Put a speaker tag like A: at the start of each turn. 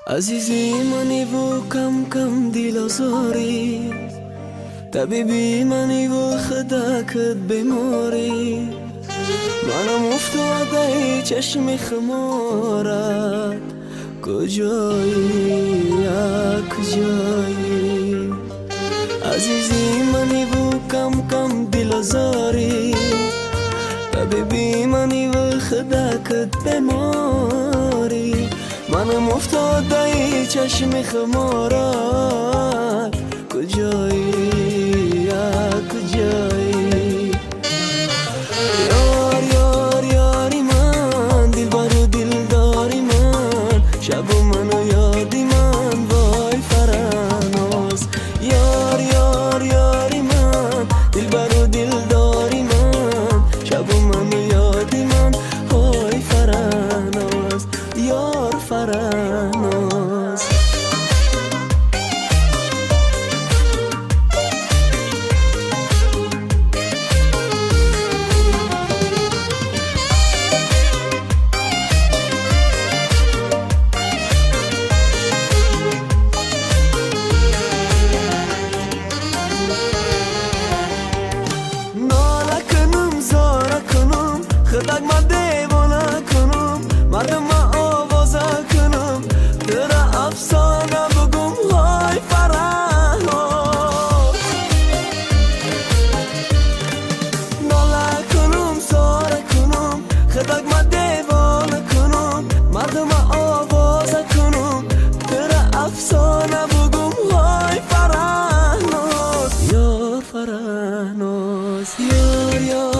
A: عزیزی منی و کم کم دل آزاری، طبیبی منی و خداکت بیماری. منم افتاده چشم خمارت، کجایی کجایی؟ عزیزی منی و کم کم دل آزاری، طبیبی منی و خداکت بیماری. منم افتاده چشم خمارت، کجایی کجایی؟ یار یار یاری من، دل برو دل داری من، شب و من و یادی من، وای فرناز. یار یار یاری من، دل برو دل داری من، شب و من و یادی من، وای فرناز، یار فرناز. خداک ما دیوانه کنم، مردم ما آوازه کنم، ترا افسانه بگم های فرناز. ناله کنم ساره کنم، خداک ما دیوانه کنم، مردم ما آوازه کنم، ترا افسانه بگم های فرناز. یار فرناز، یار یار